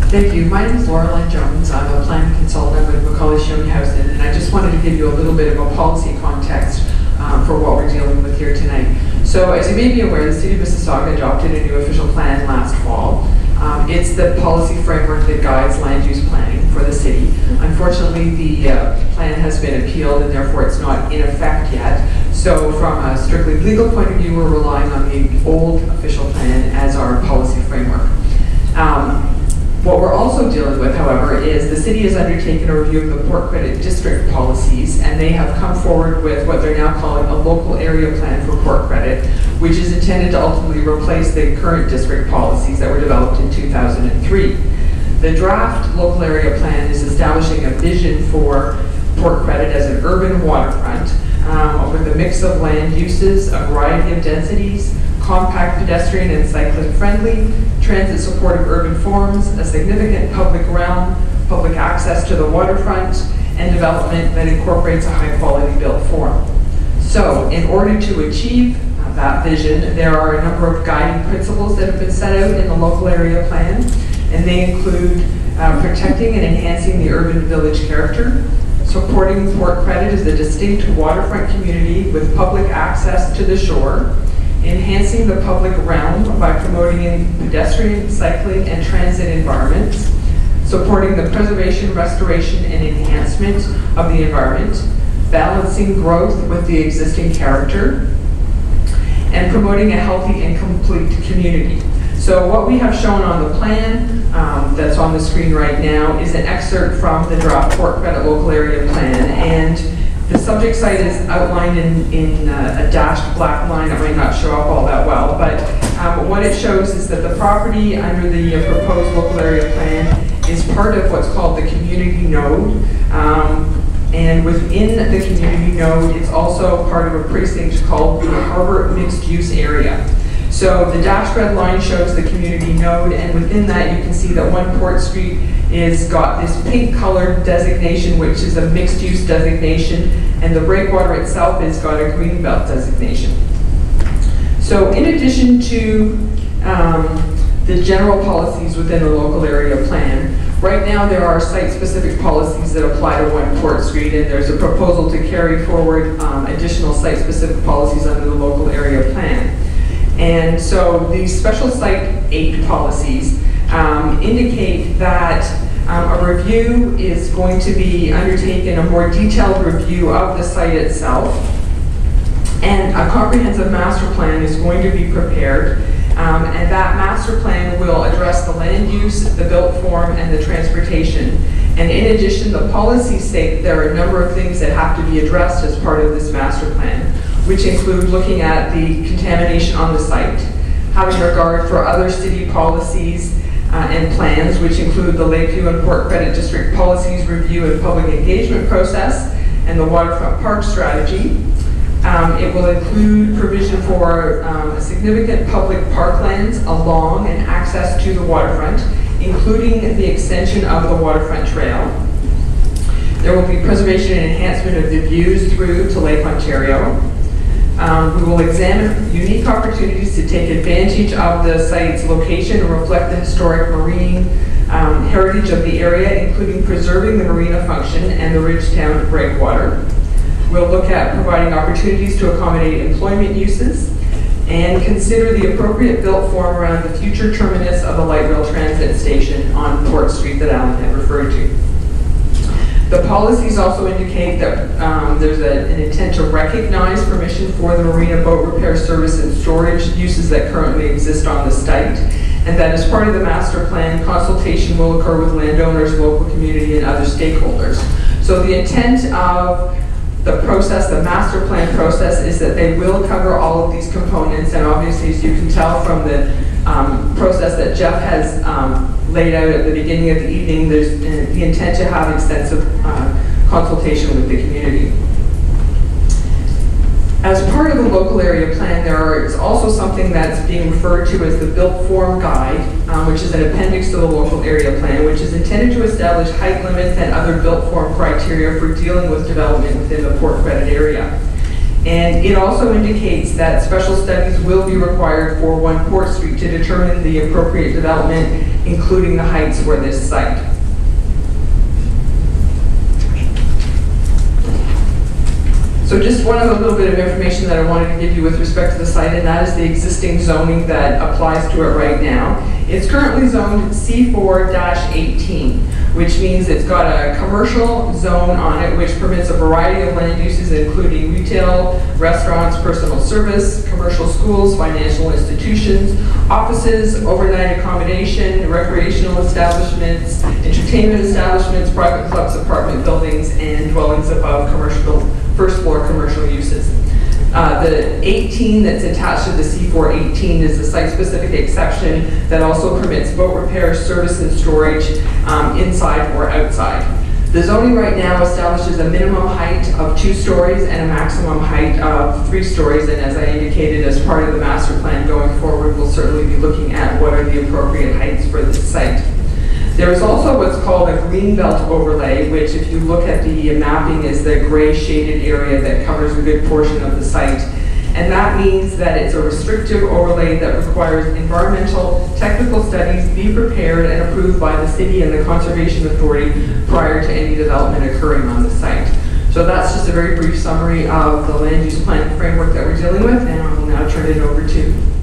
Thank you. My name is Lorelei Jones. I'm a planning consultant with Macaulay, Shiomi, Howson, and I just wanted to give you a little bit of a policy context for what we're dealing with here tonight. So, as you may be aware, the City of Mississauga adopted a new official plan last fall. It's the policy framework that guides land use planning for the city. Unfortunately, the plan has been appealed and therefore it's not in effect yet. So from a strictly legal point of view, we're relying on the old official plan as our policy framework. What we're also dealing with, however, is the city has undertaken a review of the Port Credit District policies, and they have come forward with what they're now calling a local area plan for Port Credit, which is intended to ultimately replace the current district policies that were developed in 2003. The draft local area plan is establishing a vision for Port Credit as an urban waterfront with a mix of land uses, a variety of densities, compact pedestrian and cyclist friendly, transit supportive urban forms, a significant public realm, public access to the waterfront, and development that incorporates a high quality built form. So in order to achieve that vision, there are a number of guiding principles that have been set out in the local area plan, and they include protecting and enhancing the urban village character, supporting Port Credit as a distinct waterfront community with public access to the shore, enhancing the public realm by promoting pedestrian, cycling, and transit environments, supporting the preservation, restoration, and enhancement of the environment, balancing growth with the existing character, and promoting a healthy and complete community. So what we have shown on the plan that's on the screen right now is an excerpt from the draft Port Credit Local Area Plan, and the subject site is outlined in a dashed black line. It might not show up all that well, but what it shows is that the property under the proposed local area plan is part of what's called the community node. And within the community node, it's also part of a precinct called the Harbor Mixed Use Area. So the dashed red line shows the community node, and within that you can see that 1 Port Street is got this pink colored designation, which is a mixed use designation, and the breakwater itself has got a green belt designation. So in addition to the general policies within the local area plan, right now there are site-specific policies that apply to 1 Port Street, and there's a proposal to carry forward additional site-specific policies under the local area plan. And so these special site 8 policies indicate that a review is going to be undertaken, a more detailed review of the site itself, and a comprehensive master plan is going to be prepared, and that master plan will address the land use, the built form, and the transportation. And in addition, the policies state that there are a number of things that have to be addressed as part of this master plan, which include looking at the contamination on the site, having regard for other city policies and plans, which include the Lakeview and Port Credit District Policies Review and Public Engagement Process, and the Waterfront Park Strategy. It will include provision for significant public parklands along and access to the waterfront, including the extension of the waterfront trail. There will be preservation and enhancement of the views through to Lake Ontario. We will examine unique opportunities to take advantage of the site's location and reflect the historic marine heritage of the area, including preserving the marina function and the Ridgetown breakwater. We'll look at providing opportunities to accommodate employment uses and consider the appropriate built form around the future terminus of the light rail transit station on Port Street that Alan had referred to. The policies also indicate that there's an intent to recognize permission for the marina boat repair service and storage uses that currently exist on the site, and that as part of the master plan, consultation will occur with landowners, local community, and other stakeholders. So the intent of the process, the master plan process, is that they will cover all of these components, and obviously, as you can tell from the process that Jeff has laid out at the beginning of the evening, there's the intent to have extensive consultation with the community. As part of the local area plan, there is also something that's being referred to as the built form guide, which is an appendix to the local area plan, which is intended to establish height limits and other built form criteria for dealing with development within the Port Credit area. And it also indicates that special studies will be required for 1 Port Street to determine the appropriate development, including the heights for this site. So just one other little bit of information that I wanted to give you with respect to the site, and that is the existing zoning that applies to it right now. It's currently zoned C4-18, which means it's got a commercial zone on it which permits a variety of land uses including retail, restaurants, personal service, commercial schools, financial institutions, offices, overnight accommodation, recreational establishments, entertainment establishments, private clubs, apartment buildings, and dwellings above commercial first floor commercial uses. The 18 that's attached to the C4-18 is a site-specific exception that also permits boat repair, service, and storage inside or outside. The zoning right now establishes a minimum height of 2 stories and a maximum height of 3 stories, and as I indicated, as part of the master plan going forward, we'll certainly be looking at what are the appropriate heights for this site. There is also what's called a greenbelt overlay, which if you look at the mapping is the gray shaded area that covers a good portion of the site. And that means that it's a restrictive overlay that requires environmental technical studies be prepared and approved by the city and the Conservation Authority prior to any development occurring on the site. So that's just a very brief summary of the land use plan framework that we're dealing with, and I'll now turn it over to